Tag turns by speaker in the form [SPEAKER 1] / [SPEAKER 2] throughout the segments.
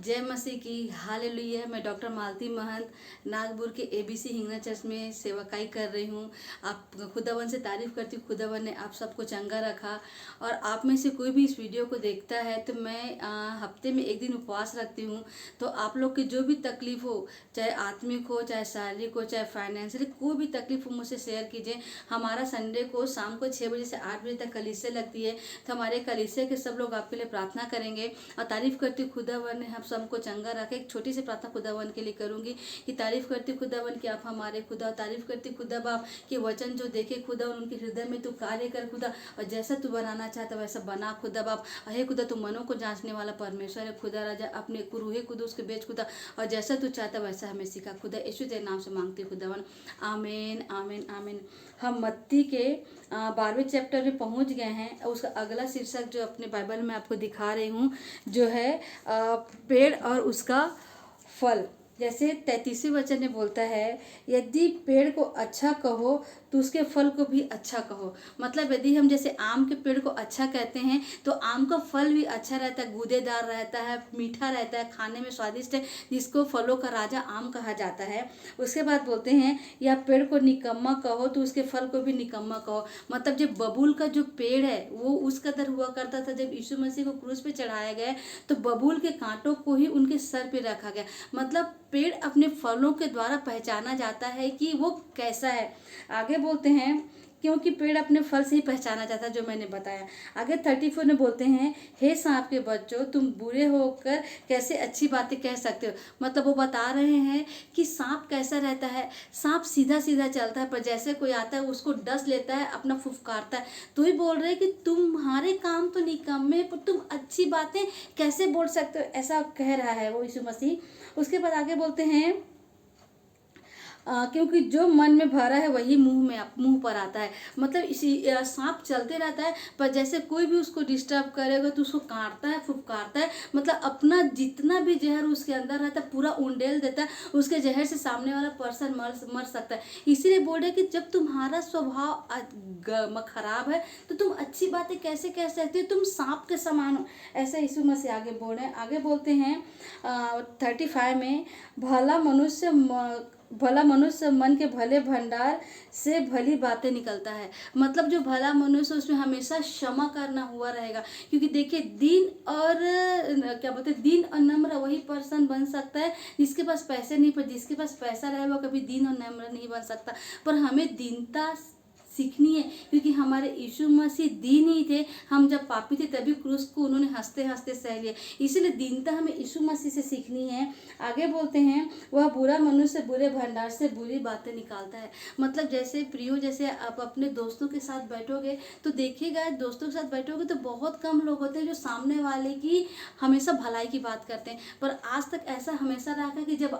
[SPEAKER 1] जय मसीह की हालेलुया। मैं डॉक्टर मालती महंत नागपुर के एबीसी हिंगना चर्च में सेवकाई कर रही हूँ। आप खुदावन से तारीफ़ करती हूँ। खुदावन ने आप सबको चंगा रखा। और आप में से कोई भी इस वीडियो को देखता है तो मैं हफ्ते में एक दिन उपवास रखती हूँ। तो आप लोग की जो भी तकलीफ हो, चाहे आत्मिक हो, चाहे शारीरिक हो, चाहे फाइनेंशियली, कोई भी तकलीफ हो मुझसे शेयर कीजिए। हमारा संडे को शाम को 6 बजे से 8 बजे तक कलीसिया लगती है। तो हमारे कलीसिया के सब लोग आपके लिए प्रार्थना करेंगे। और तारीफ़ करती हूँ खुदावन ने हम सबको चंगा रखे। एक छोटी सी प्रार्थना खुदावन के लिए करूंगी कि तारीफ़ करती खुदावन कि आप हमारे खुदा, तारीफ़ करती खुदा बाप कि वचन जो देखे खुदावन उनके हृदय में तू कार्य कर खुदा, और जैसा तू बनाना चाहता वैसा बना खुदा बाप। हे खुदा तू मनों को जांचने वाला परमेश्वर है खुदा राजा, अपने रूहे खुदा उसके बेच खुदा, और जैसा तू चाहता वैसा हमें सिखा खुदा। यीशु तेरे नाम से मांगती खुदावन, आमीन आमीन आमीन। हम मत्ती के 12वें चैप्टर में पहुंच गए हैं। उसका अगला शीर्षक जो अपने बाइबल में आपको दिखा रही हूँ जो है पेड़ और उसका फल। जैसे 33वें वचन में बोलता है, यदि पेड़ को अच्छा कहो तो उसके फल को भी अच्छा कहो। मतलब यदि हम जैसे आम के पेड़ को अच्छा कहते हैं तो आम का फल भी अच्छा रहता है, गूदेदार रहता है, मीठा रहता है, खाने में स्वादिष्ट है, जिसको फलों का राजा आम कहा जाता है। उसके बाद बोलते हैं, या पेड़ को निकम्मा कहो तो उसके फल को भी निकम्मा कहो। मतलब जब बबूल का जो पेड़ है वो उस कदर हुआ करता था, जब यीशु मसीह को क्रूस पे चढ़ाया गया तो बबूल के कांटों को ही उनके सर पे रखा गया। मतलब पेड़ अपने फलों के द्वारा पहचाना जाता है कि वो कैसा है। आगे बोलते हैं, क्योंकि पेड़ अपने फल से ही पहचाना जाता है, जो मैंने बताया। आगे 34 में बोलते हैं, हे सांप के बच्चों, तुम बुरे होकर कैसे अच्छी बातें कह सकते हो। मतलब वो बता रहे हैं कि सांप कैसा रहता है। सांप सीधा सीधा चलता है, पर जैसे कोई आता है उसको डस लेता है, अपना फुफकारता है। तो ही बोल रहे हैं कि तुम्हारे काम तो निकम्मे, पर तुम अच्छी बातें कैसे बोल सकते हो, ऐसा कह रहा है वो यीशु मसीह। उसके बाद आगे बोलते हैं, क्योंकि जो मन में भरा है वही मुंह पर आता है। मतलब इसी सांप चलते रहता है, पर जैसे कोई भी उसको डिस्टर्ब करेगा तो उसको काटता है, फुफकारता है। मतलब अपना जितना भी जहर उसके अंदर रहता है पूरा उंडेल देता है। उसके जहर से सामने वाला पर्सन मर सकता है। इसीलिए बोल रहे कि जब तुम्हारा स्वभाव खराब है तो तुम अच्छी बातें कैसे कह सकते हो, तुम सांप के समान हो। ऐसा यीशु मसीह आगे बोल रहे हैं। आगे बोलते हैं 35 में, भला मनुष्य मन के भले भंडार से भली बातें निकलता है। मतलब जो भला मनुष्य उसमें हमेशा क्षमा करना हुआ रहेगा। क्योंकि देखिए दीन और नम्र वही पर्सन बन सकता है जिसके पास पैसे नहीं, पर जिसके पास पैसा रहे वो कभी दीन और नम्र नहीं बन सकता। पर हमें दीनता सीखनी है, क्योंकि हमारे यीशु मसीह दीन ही थे। हम जब पापी थे तभी क्रूस को उन्होंने हंसते हंसते सह लिया। इसीलिए दीनता हमें यीशु मसीह से सीखनी है। आगे बोलते हैं, वह बुरा मनुष्य बुरे भंडार से बुरी बातें निकालता है। मतलब जैसे प्रियो, जैसे आप अपने दोस्तों के साथ बैठोगे तो देखिएगा, दोस्तों के साथ बैठोगे तो बहुत कम लोग होते हैं जो सामने वाले की हमेशा भलाई की बात करते हैं। पर आज तक ऐसा हमेशा रहा है कि जब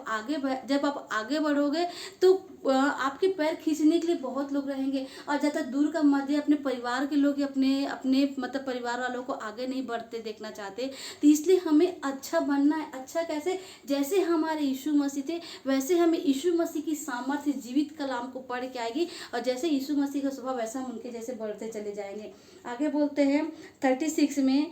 [SPEAKER 1] आप आगे बढ़ोगे तो आपके पैर खींचने के लिए बहुत लोग रहेंगे। और जब तक दूर का मध्य अपने परिवार के लोग अपने अपने मतलब परिवार वालों को आगे नहीं बढ़ते देखना चाहते। तो इसलिए हमें अच्छा बनना है। अच्छा कैसे? जैसे हमारे यीशु मसीह थे वैसे हमें यीशु मसीह की सामर्थ्य जीवित कलाम को पढ़ के आएगी, और जैसे यीशु मसीह का स्वभाव वैसा हम उनके जैसे बढ़ते चले जाएंगे। आगे बोलते हैं 36 में,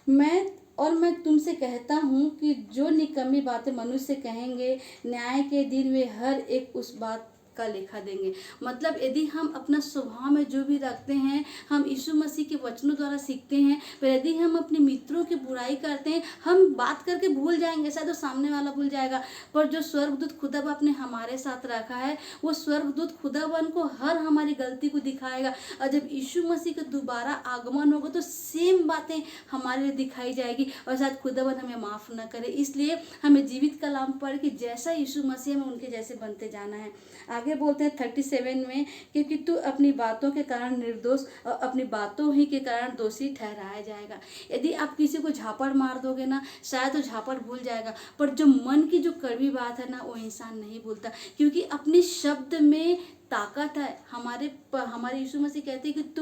[SPEAKER 1] मैं तुमसे कहता हूँ कि जो निकम्मी बातें मनुष्य कहेंगे, न्याय के दिन वे हर एक उस बात का लेखा देंगे। मतलब यदि हम अपना स्वभाव में जो भी रखते हैं, हम यीशु मसीह के वचनों द्वारा सीखते हैं, पर यदि हम अपने मित्रों की बुराई करते हैं, हम बात करके भूल जाएंगे, शायद तो सामने वाला भूल जाएगा, पर जो स्वर्गदूत खुदावन ने हमारे साथ रखा है वो स्वर्गदूत खुदावन को हर हमारी गलती को दिखाएगा। और जब यीशु मसीह का दोबारा आगमन होगा तो सेम बातें हमारे लिए दिखाई जाएगी, और शायद खुदावन हमें माफ़ न करे। इसलिए हमें जीवित कलाम पढ़ के जैसा यीशु मसीह में उनके जैसे बनते जाना है। आगे बोलते हैं 37 में, क्योंकि तू अपनी बातों के कारण निर्दोष और अपनी बातों ही के कारण दोषी ठहराया जाएगा। यदि आप किसी को झापड़ मार दोगे ना, शायद वो झापड़ भूल जाएगा, पर जो मन की जो कड़वी बात है ना वो इंसान नहीं भूलता। क्योंकि अपने शब्द में ताकत है। हमारे यीशु मसीह कहते हैं कि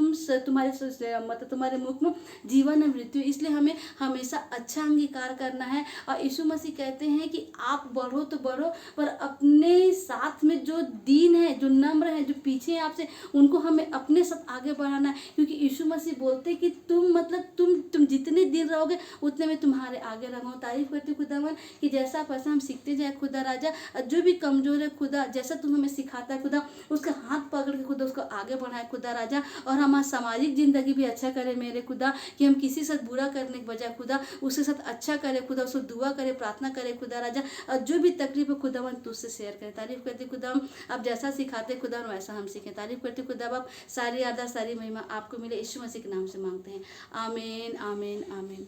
[SPEAKER 1] मतलब तुम्हारे मुख में जीवन और मृत्यु, इसलिए हमें हमेशा अच्छा अंगीकार करना है। और यीशु मसीह कहते हैं कि आप बढ़ो तो बढ़ो, पर अपने साथ में जो दीन है, जो नम्र है, जो पीछे हैं आपसे, उनको हमें अपने साथ आगे बढ़ाना है। क्योंकि यीशु मसीह बोलते हैं कि तुम जितने दिन रहोगे उतने में तुम्हारे आगे रहूँगा। तारीफ करती हूँ खुदावन कि जैसा आप ऐसा हम सीखते जाए खुदा राजा। जो भी कमजोर है खुदा, जैसा तुम हमें सिखाता है खुदा, उसका हाथ पकड़ के खुदा उसको आगे बढ़ाए खुदा राजा। और हमारी सामाजिक जिंदगी भी अच्छा करे मेरे खुदा, कि हम किसी से बुरा करने के बजाय खुदा उसके साथ अच्छा करे खुदा, उसको दुआ करे, प्रार्थना करे खुदा राजा। और जो भी तकलीफ है खुदावन तुझसे शेयर करे। तारीफ करती खुदा, आप जैसा सिखाते खुदा वैसा हम सीखें। तारीफ करती खुदा बाप, सारी आदर सारी महिमा आपको मिले, यीशु मसीह के नाम से मांगते हैं। आमीन आमीन आमीन।